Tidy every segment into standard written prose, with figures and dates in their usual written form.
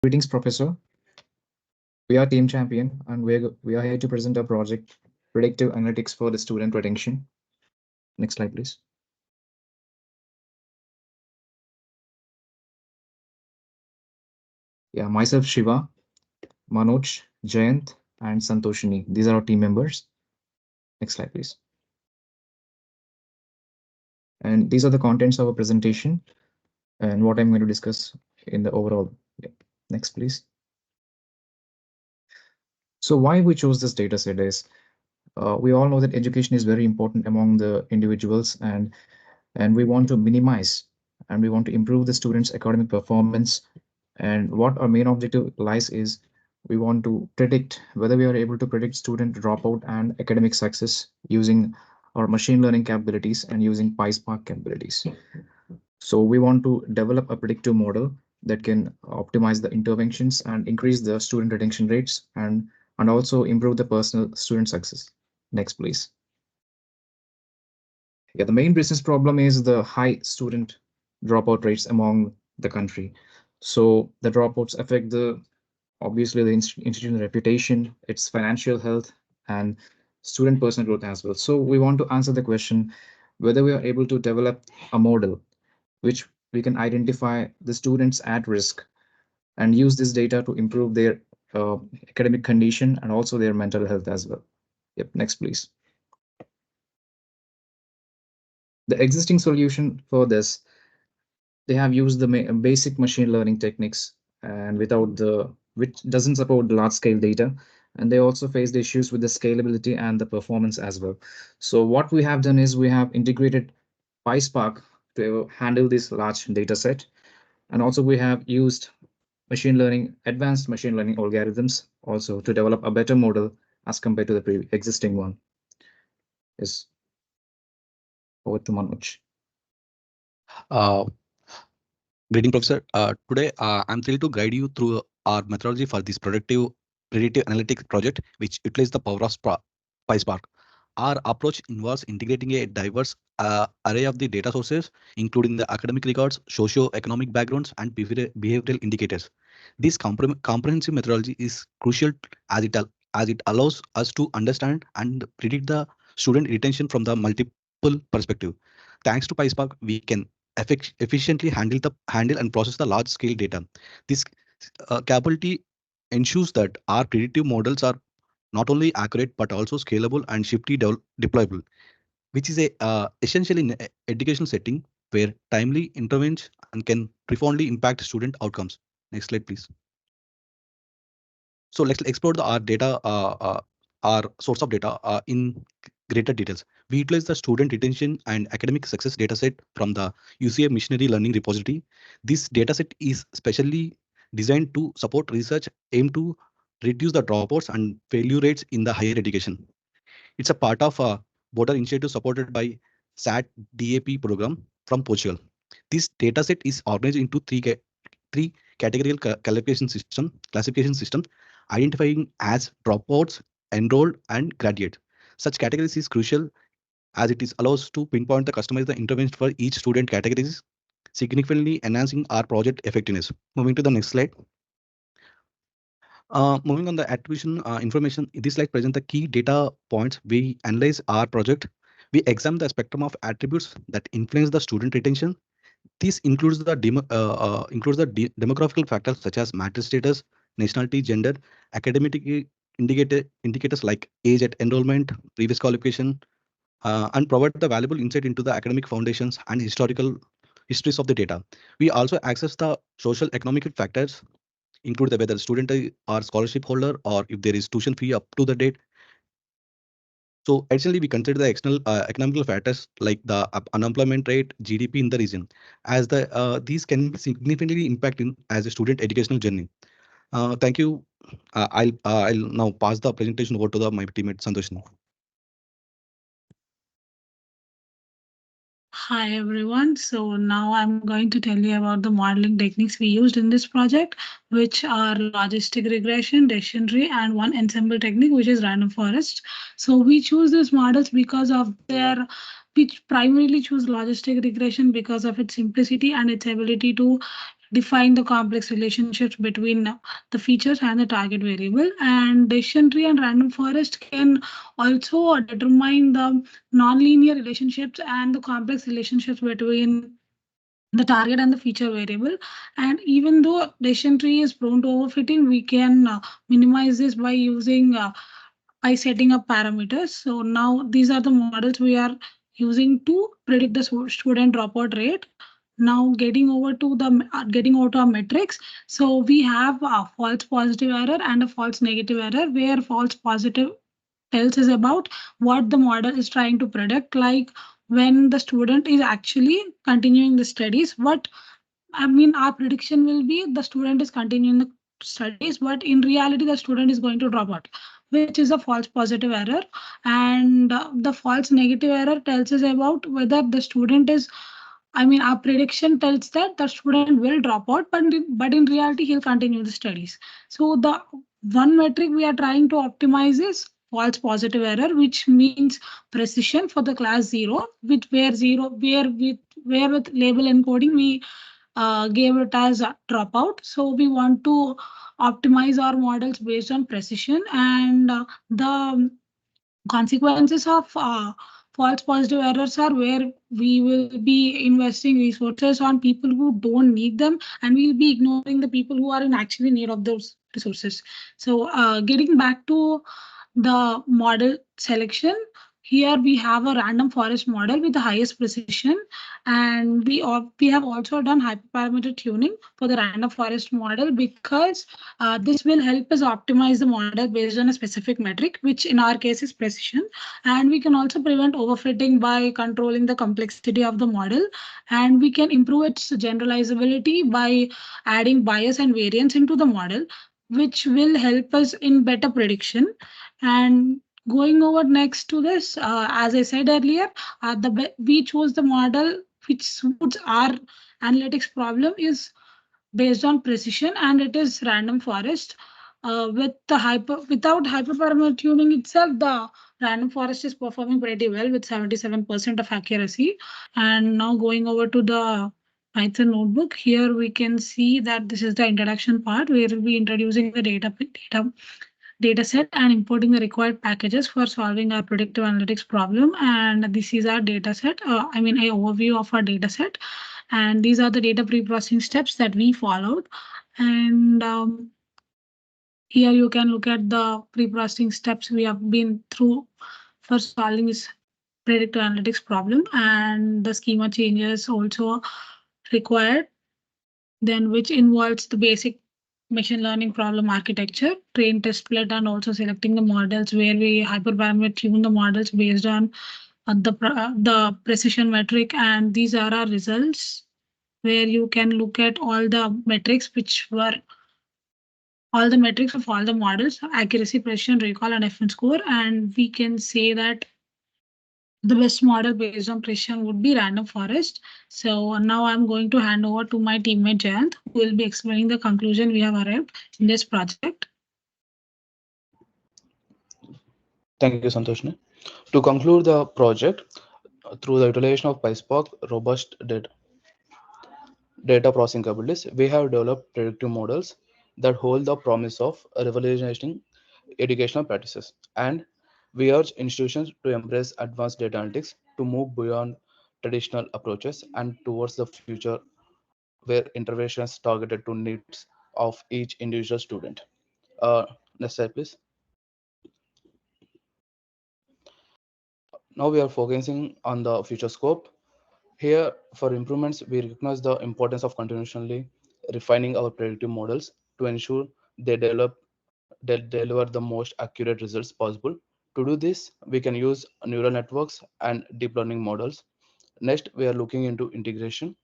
Greetings, Professor. We are Team Champion, and we are here to present our project, Predictive Analytics for the Student Retention. Next slide, please. Yeah, myself, Shiva, Manoj, Jayant, and Santoshini. These are our team members. Next slide, please. And these are the contents of our presentation and what I'm going to discuss in the overall. Yeah. Next, please. So why we chose this data set is we all know that education is very important among the individuals, and we want to minimize and we want to improve the students' academic performance. And what our main objective lies is we want to predict whether we are able to predict student dropout and academic success using our machine learning capabilities and using PySpark capabilities. So we want to develop a predictive model that can optimize the interventions and increase the student retention rates and also improve the personal student success. Next, please. Yeah, the main business problem is the high student dropout rates among the country. So the dropouts affect the obviously the institution reputation, its financial health, and student personal growth as well. So we want to answer the question whether we are able to develop a model which we can identify the students at risk and use this data to improve their academic condition and also their mental health as well. Yep, next please. The existing solution for this, they have used the basic machine learning techniques and without the which doesn't support the large scale data, and they also faced issues with the scalability and the performance as well. So what we have done is we have integrated PySpark to handle this large data set, and also we have used advanced machine learning algorithms also to develop a better model as compared to the existing one. Is over to Manoj. Uh, Greeting, Professor. Today, I'm thrilled to guide you through our methodology for this predictive analytics project, which utilizes the power of PySpark. Our approach involves integrating a diverse array of the data sources, including the academic records, socio-economic backgrounds, and behavioral indicators. This comprehensive methodology is crucial as it allows us to understand and predict the student retention from the multiple perspective. Thanks to PySpark, we can efficiently handle and process the large scale data. This capability ensures that our predictive models are not only accurate but also scalable and swiftly deployable, which is a essential in a educational setting where timely intervention and can profoundly impact student outcomes. Next slide, please. So let's explore our source of data in greater details. We utilize the student retention and academic success dataset from the UCA Missionary Learning Repository. This dataset is specially designed to support research aimed to reduce the dropouts and failure rates in the higher education. It's a part of a border initiative supported by SAT DAP program from Portugal. This dataset is organized into three categorical classification system, identifying as dropouts, enrolled, and graduate. Such categories is crucial as it is allows to pinpoint the customize the intervention for each student categories, significantly enhancing our project effectiveness. Moving to the next slide. Moving on the attribution information, this slide presents the key data points. We analyze our project. We examine the spectrum of attributes that influence the student retention. This includes the demographical factors such as marital status, nationality, gender, academic indicators like age at enrollment, previous qualification, and provide the valuable insight into the academic foundations and historical histories of the data. We also access the social economic factors, include the whether student or scholarship holder or if there is tuition fee up to the date. So additionally, we consider the external economical factors like the unemployment rate, GDP in the region, as these can significantly impact in as a student educational journey. Thank you. I'll now pass the presentation over to my teammate Santosh. Hi everyone. So now I'm going to tell you about the modeling techniques we used in this project, which are logistic regression, decision tree, and one ensemble technique, which is random forest. So we choose these models because of their which primarily choose logistic regression because of its simplicity and its ability to define the complex relationships between the features and the target variable. And decision tree and random forest can also determine the nonlinear relationships and the complex relationships between the target and the feature variable. And even though decision tree is prone to overfitting, we can minimize this by setting up parameters. So now these are the models we are using to predict the student dropout rate. Now getting over to our metrics. So we have a false positive error and a false negative error, where false positive tells us about what the model is trying to predict, like when the student is actually continuing the studies. What I mean, our prediction will be the student is continuing the studies, but in reality, the student is going to drop out, which is a false positive error. And the false negative error tells us about whether the student is, I mean, our prediction tells that the student will drop out, but in reality, he'll continue the studies. So the one metric we are trying to optimize is false positive error, which means precision for the class zero, which where with label encoding we gave it as a dropout. So we want to optimize our models based on precision, and the consequences of false positive errors are where we will be investing resources on people who don't need them, and we'll be ignoring the people who are in actually need of those resources. So getting back to the model selection, here we have a random forest model with the highest precision, and we have also done hyperparameter tuning for the random forest model, because this will help us optimize the model based on a specific metric, which in our case is precision. And we can also prevent overfitting by controlling the complexity of the model, and we can improve its generalizability by adding bias and variance into the model, which will help us in better prediction. And going over next to this, as I said earlier, we chose the model which suits our analytics problem is based on precision, and it is random forest. Without hyperparameter tuning itself, the random forest is performing pretty well with 77% of accuracy. And now going over to the Python notebook, here we can see that this is the introduction part where we'll be introducing the data set and importing the required packages for solving our predictive analytics problem. And this is our data set. I mean, an overview of our data set. And these are the data pre-processing steps that we followed. And here you can look at the pre-processing steps we have been through for solving this predictive analytics problem, and the schema changes also required, then which involves the basic machine learning problem architecture, train, test, split, and also selecting the models where we hyperparameter tune the models based on the precision metric. And these are our results, where you can look at all the metrics, which were all the metrics of all the models: accuracy, precision, recall, and FN score. And we can say that the best model based on precision would be random forest. So now I'm going to hand over to my teammate Jayant, who will be explaining the conclusion we have arrived in this project. Thank you, Santoshni. To conclude the project, through the utilization of PySpark robust data processing capabilities, we have developed predictive models that hold the promise of revolutionizing educational practices. And we urge institutions to embrace advanced data analytics to move beyond traditional approaches and towards the future where interventions targeted to needs of each individual student. Next slide, please. Now we are focusing on the future scope. Here, for improvements, we recognize the importance of continually refining our predictive models to ensure they deliver the most accurate results possible. To do this, we can use neural networks and deep learning models. Next, we are looking into integration.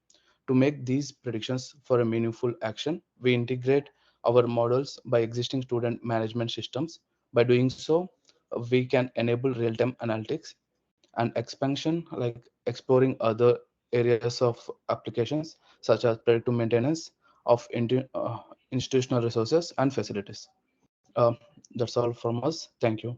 To make these predictions for a meaningful action, we integrate our models by existing student management systems. By doing so, we can enable real-time analytics and expansion, like exploring other areas of applications such as predictive maintenance of institutional resources and facilities. That's all from us. Thank you.